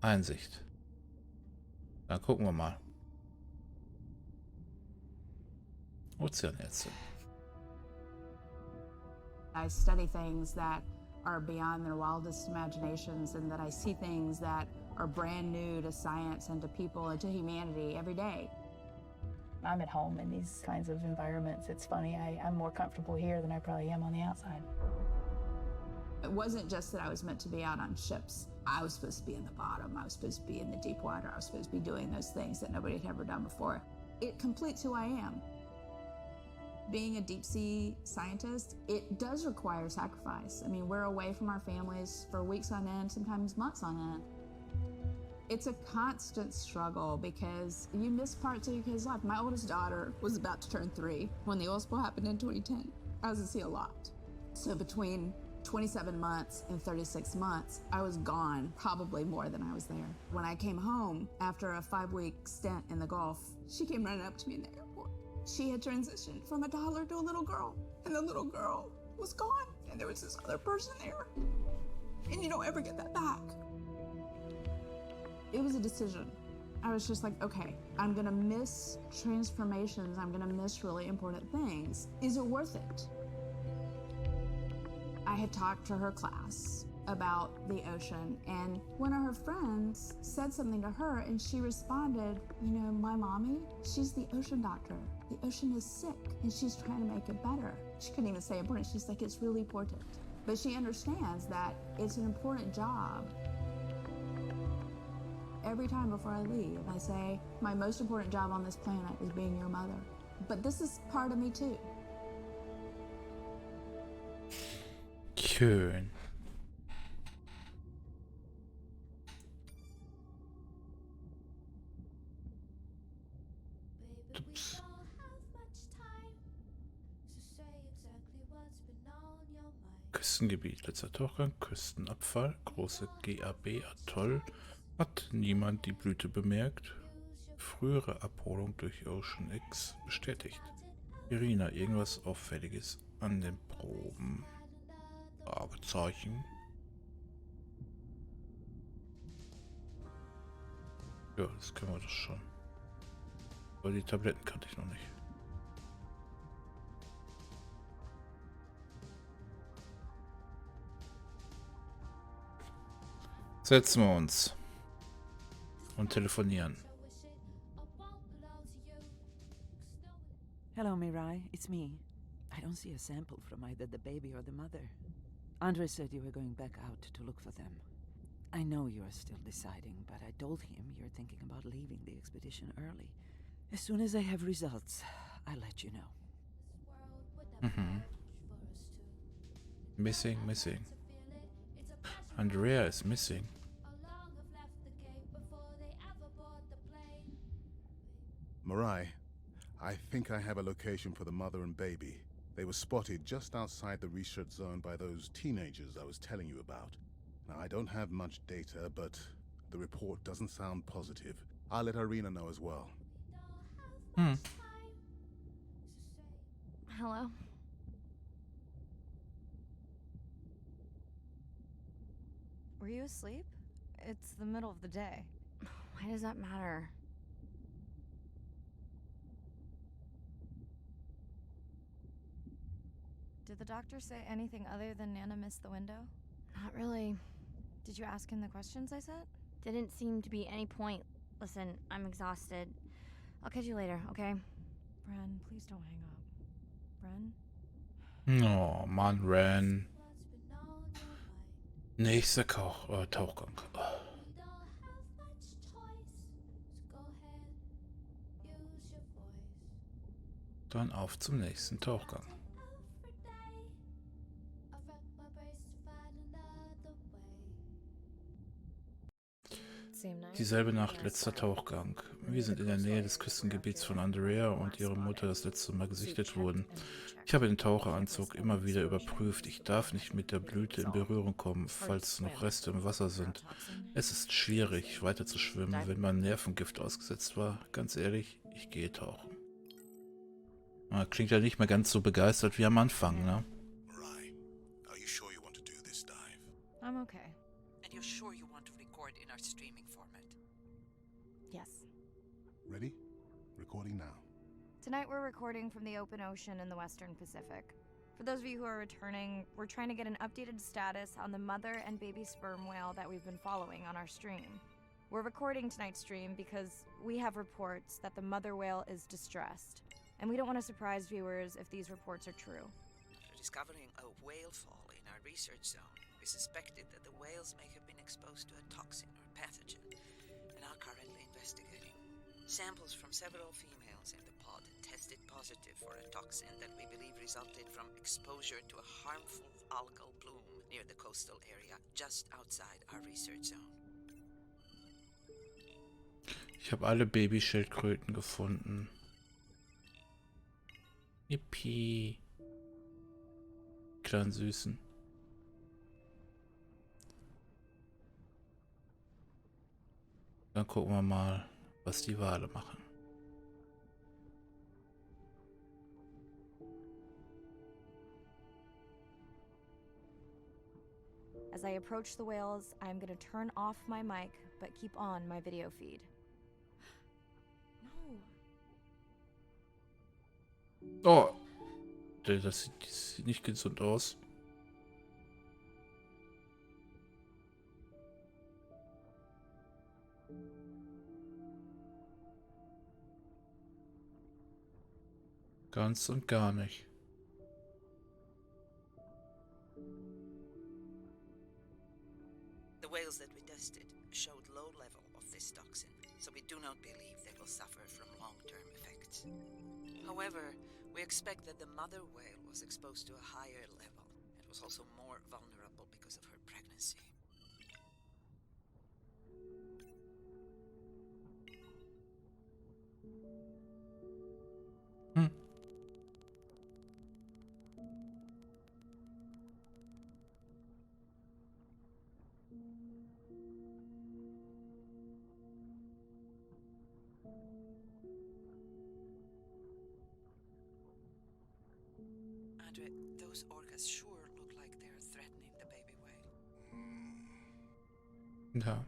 Einsicht. Dann gucken wir mal. Ozeanärztin. I study things that are beyond their wildest imaginations and that I see things that are brand new to science and to people and to humanity every day. I'm at home in these kinds of environments. It's funny, I'm more comfortable here than I probably am on the outside. It wasn't just that I was meant to be out on ships. I was supposed to be in the bottom. I was supposed to be in the deep water. I was supposed to be doing those things that nobody had ever done before. It completes who I am. Being a deep sea scientist, it does require sacrifice. I mean, we're away from our families for weeks on end, sometimes months on end. It's a constant struggle because you miss parts of your kid's life. My oldest daughter was about to turn 3 when the oil spill happened in 2010. I was at sea a lot. So between 27 months and 36 months, I was gone probably more than I was there. When I came home after a 5-week stint in the Gulf, she came running up to me in the airport. She had transitioned from a toddler to a little girl, and the little girl was gone, and there was this other person there, and you don't ever get that back. It was a decision. I was just like, okay, I'm gonna miss transformations, I'm gonna miss really important things. Is it worth it? I had talked to her class about the ocean, and one of her friends said something to her, and she responded, you know, my mommy, she's the ocean doctor. The ocean is sick, and she's trying to make it better. She couldn't even say important. She's like, it's really important. But she understands that it's an important job. Every time before I leave, I say, my most important job on this planet is being your mother. But this is part of me too. Schön. Ups. Küstengebiet, letzter Tauchgang, Küstenabfall, große GAB-Atoll. Hat niemand die Blüte bemerkt? Frühere Abholung durch Ocean X bestätigt. Irina, irgendwas Auffälliges an den Proben? Fragezeichen. Ja, das können wir das schon. Aber die Tabletten kannte ich noch nicht. Setzen wir uns und telefonieren. Hello, Mirai. It's me. I don't see a sample from either the baby or the mother. Andre said you were going back out to look for them. I know you are still deciding, but I told him you're thinking about leaving the expedition early. As soon as I have results, I'll let you know. Missing. Andrea is missing. Mirai, I think I have a location for the mother and baby. They were spotted just outside the research zone by those teenagers I was telling you about. Now, I don't have much data, but the report doesn't sound positive. I'll let Irina know as well. Hello? Were you asleep? It's the middle of the day. Why does that matter? Did the doctor say anything other than Nana missed the window? Not really. Did you ask him the questions I sent? Didn't seem to be any point. Listen, I'm exhausted. I'll catch you later, okay? Bren, please don't hang up. Bren? Oh Mann, Ren. Nächster Tauchgang. Dann auf zum nächsten Tauchgang. Dieselbe Nacht, letzter Tauchgang. Wir sind in der Nähe des Küstengebiets von Andrea und ihre Mutter das letzte Mal gesichtet wurden. Ich habe den Taucheranzug immer wieder überprüft. Ich darf nicht mit der Blüte in Berührung kommen, falls noch Reste im Wasser sind. Es ist schwierig, weiter zu schwimmen, wenn man Nervengift ausgesetzt war. Ganz ehrlich, ich gehe tauchen. Klingt ja nicht mehr ganz so begeistert wie am Anfang, ne? Mirai, are you sure you want to do this dive? I'm okay. And you're sure you want to record in our streaming format? Yes. Ready? Recording now. Tonight we're recording from the open ocean in the Western Pacific. For those of you who are returning, we're trying to get an updated status on the mother and baby sperm whale that we've been following on our stream. We're recording tonight's stream because we have reports that the mother whale is distressed, and we don't want to surprise viewers if these reports are true. After discovering a whale fall in our research zone, we suspected that the whales may have been exposed to a toxin or pathogen, and are currently investigating. Samples from several females in the pod tested positive for a toxin that we believe resulted from exposure to a harmful algal bloom near the coastal area just outside our research zone. Ich habe alle Babyschildkröten gefunden. Yippie. Kleinen Süßen. Dann gucken wir mal, was die Wale machen. As I approach the whales, I'm going to turn off my mic, but keep on my video feed. No. Oh! Das sieht nicht gesund aus. Ganz und gar nicht. The whales that we tested showed low level of this toxin, so we do not believe they will suffer from long-term effects. However, we expect that the mother whale was exposed to a higher level and was also more vulnerable because of her pregnancy. Andre, those orcas sure look like they're threatening the baby whale. Ja.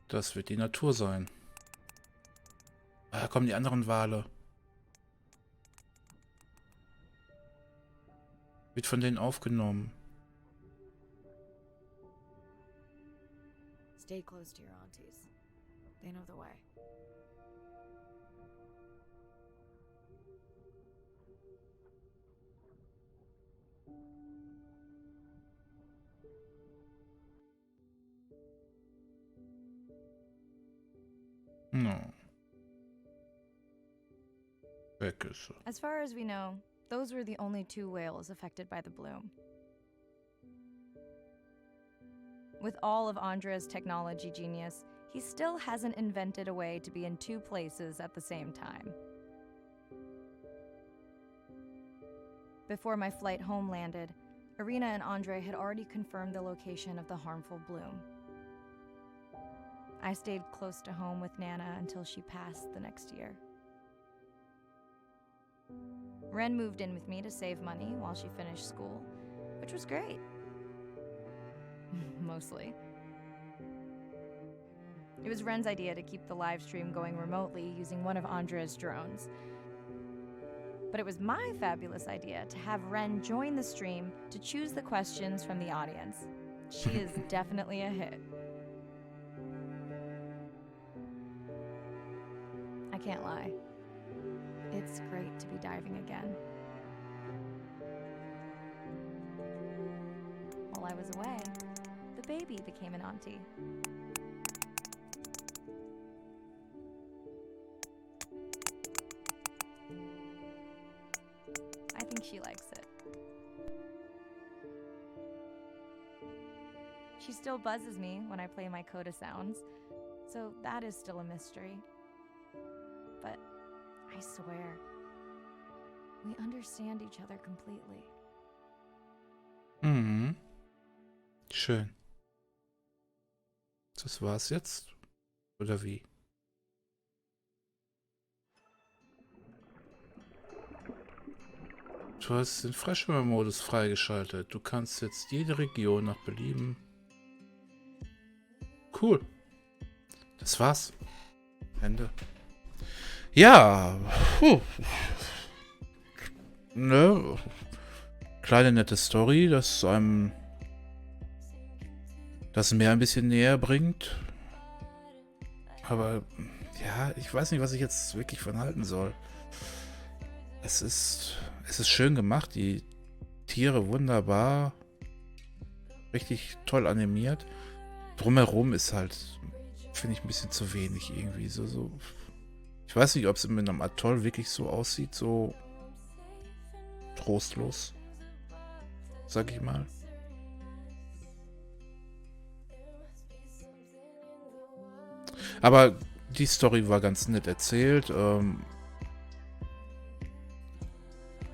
Das wird die Natur sein. Da kommen die anderen Wale. Wird von denen aufgenommen. Stay close to your aunties. They know the way. No. Weg ist sie. As far as we know, those were the only 2 whales affected by the bloom. With all of Andre's technology genius, he still hasn't invented a way to be in 2 places at the same time. Before my flight home landed, Irina and Andre had already confirmed the location of the harmful bloom. I stayed close to home with Nana until she passed the next year. Ren moved in with me to save money while she finished school, which was great. Mostly. It was Ren's idea to keep the live stream going remotely using one of Andre's drones. But it was my fabulous idea to have Ren join the stream to choose the questions from the audience. She is definitely a hit. I can't lie. It's great to be diving again. While I was away, the baby became an auntie. I think she likes it. She still buzzes me when I play my coda sounds, so that is still a mystery. But I swear, we understand each other completely. Mhm. Schön. Das war's jetzt? Oder wie? Du hast den Freischwimmer-Modus freigeschaltet. Du kannst jetzt jede Region nach Belieben. Cool. Das war's. Ende. Ja. Ne? Kleine nette Story, das einem das Meer ein bisschen näher bringt. Aber ja, ich weiß nicht, was ich jetzt wirklich von halten soll. Es ist schön gemacht, die Tiere wunderbar, richtig toll animiert. Drumherum ist halt, finde ich, ein bisschen zu wenig irgendwie. So. Ich weiß nicht, ob es mit einem Atoll wirklich so aussieht, so trostlos, sag ich mal. Aber die Story war ganz nett erzählt.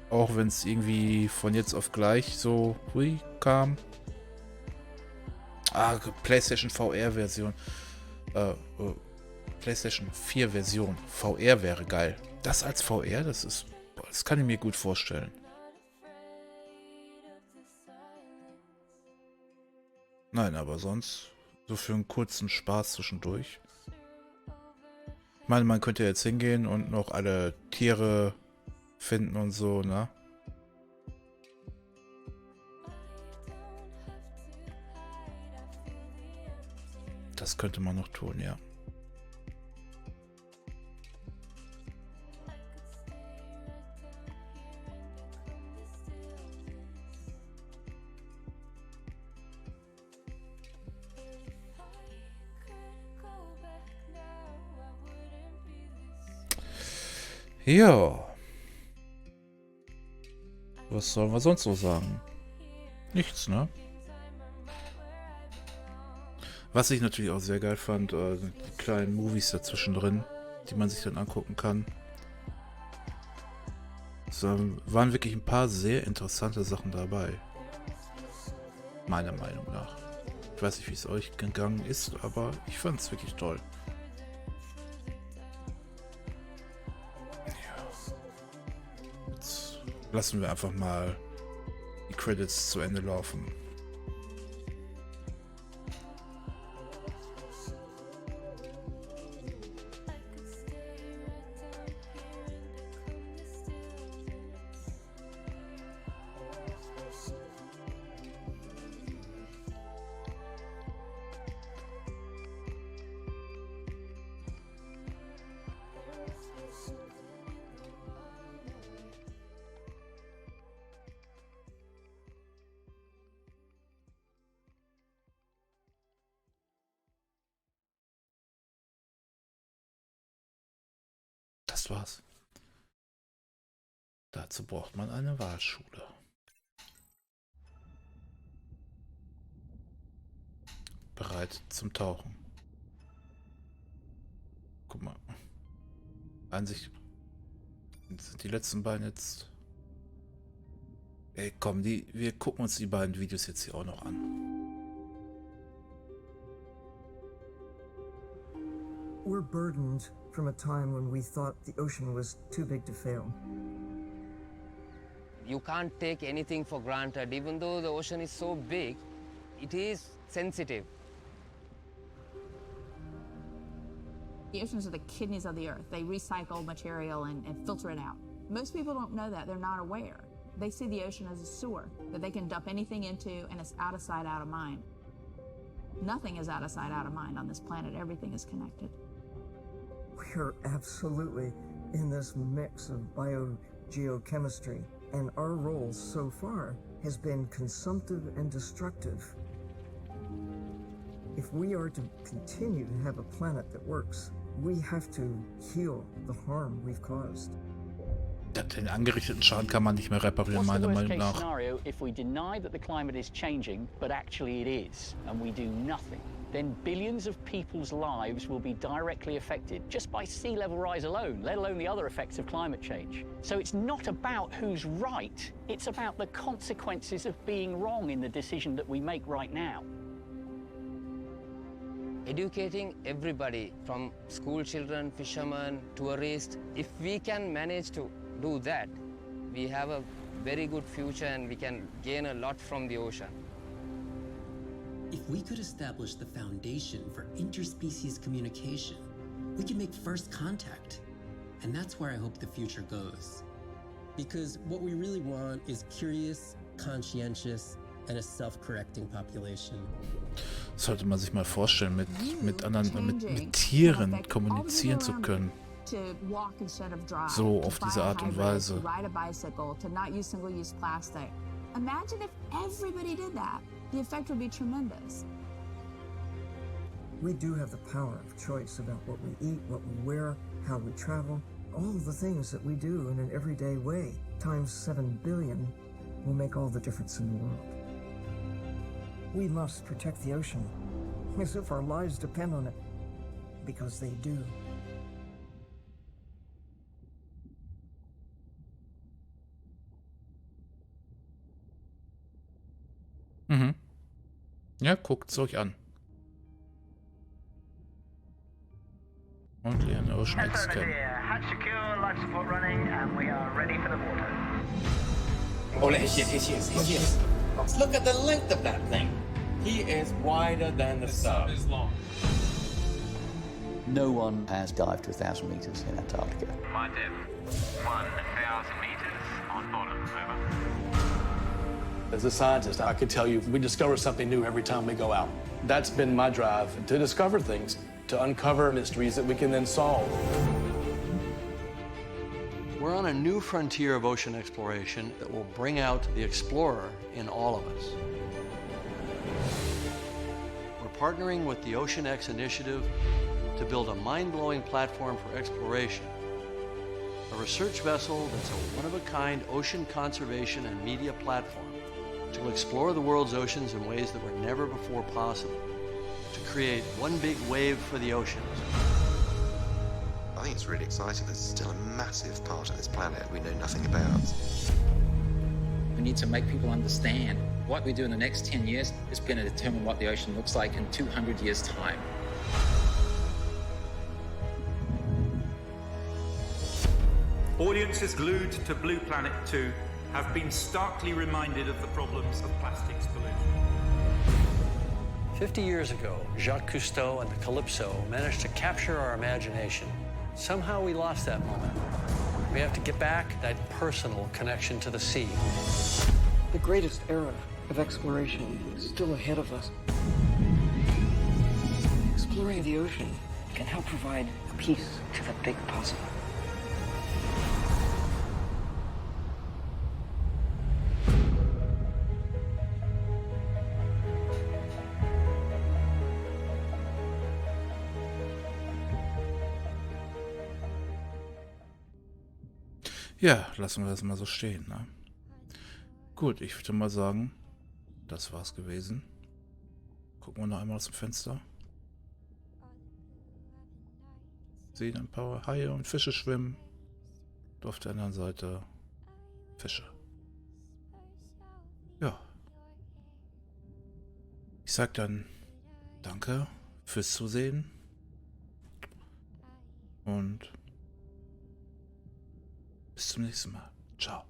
Auch wenn es irgendwie von jetzt auf gleich so kam. PlayStation VR-Version. PlayStation 4-Version. VR wäre geil. Das als VR, das kann ich mir gut vorstellen. Nein, aber sonst so für einen kurzen Spaß zwischendurch. Ich meine, man könnte jetzt hingehen und noch alle Tiere finden und so, ne? Das könnte man noch tun, ja. Ja. Was sollen wir sonst so sagen? Nichts, ne? Was ich natürlich auch sehr geil fand, die kleinen Movies dazwischen drin, die man sich dann angucken kann. Es waren wirklich ein paar sehr interessante Sachen dabei. Meiner Meinung nach. Ich weiß nicht, wie es euch gegangen ist, aber ich fand es wirklich toll. Lassen wir einfach mal die Credits zu Ende laufen. Das war's. Dazu braucht man eine Wahlschule. Bereit zum Tauchen. Guck mal. Einsicht. Sind die letzten beiden jetzt... Ey, komm, wir gucken uns die beiden Videos jetzt hier auch noch an. We're burdened from a time when we thought the ocean was too big to fail. You can't take anything for granted. Even though the ocean is so big, it is sensitive. The oceans are the kidneys of the earth. They recycle material and filter it out. Most people don't know that. They're not aware. They see the ocean as a sewer that they can dump anything into, and it's out of sight, out of mind. Nothing is out of sight, out of mind on this planet. Everything is connected. We're absolutely in this mix of biogeochemistry, and our role so far has been consumptive and destructive. If we are to continue to have a planet that works, we have to heal the harm we've caused. Den angerichteten Schaden kann man nicht mehr reparieren, meiner Meinung nach. If we deny that the climate is changing, but actually it is, and we do nothing? then billions of people's lives will be directly affected just by sea level rise alone, let alone the other effects of climate change. So it's not about who's right, it's about the consequences of being wrong in the decision that we make right now. Educating everybody from school children, fishermen, tourists, if we can manage to do that, we have a very good future and we can gain a lot from the ocean. If we could establish the foundation for interspecies communication, we can make first contact. And that's where I hope the future goes. Because what we really want is curious, conscientious, and a self-correcting population. Sollte man sich mal vorstellen, mit anderen, mit Tieren kommunizieren zu können. So auf diese Art und Weise. Imagine if everybody did that. The effect would be tremendous. We do have the power of choice about what we eat, what we wear, how we travel, all the things that we do in an everyday way, times 7 billion, will make all the difference in the world. We must protect the ocean, as if our lives depend on it, because they do. Mhm. Ja, guckt's euch an. Und lernen Ocean X kennen. Hatch secure, life support running, and we are ready for the water. Oh, yes. Look at the length of that thing. He is wider than the sub. Is long. No one has dived to 1,000 meters in Antarctica. My depth, 1,000 meters on bottom, over. As a scientist, I can tell you we discover something new every time we go out. That's been my drive, to discover things, to uncover mysteries that we can then solve. We're on a new frontier of ocean exploration that will bring out the explorer in all of us. We're partnering with the Ocean X initiative to build a mind-blowing platform for exploration. A research vessel that's a one-of-a-kind ocean conservation and media platform to explore the world's oceans in ways that were never before possible, to create one big wave for the oceans. I think it's really exciting. There's still a massive part of this planet we know nothing about. We need to make people understand what we do in the next 10 years is going to determine what the ocean looks like in 200 years' time. Audiences glued to Blue Planet 2 have been starkly reminded of the problems of plastics pollution. 50 years ago, Jacques Cousteau and the Calypso managed to capture our imagination. Somehow we lost that moment. We have to get back that personal connection to the sea. The greatest era of exploration is still ahead of us. Exploring the ocean can help provide a piece to the big puzzle. Ja, lassen wir das mal so stehen, ne? Gut, ich würde mal sagen, das war's gewesen. Gucken wir noch einmal aus dem Fenster. Sehen ein paar Haie und Fische schwimmen. Und auf der anderen Seite Fische. Ja. Ich sag dann danke fürs Zusehen. Und bis zum nächsten Mal. Ciao.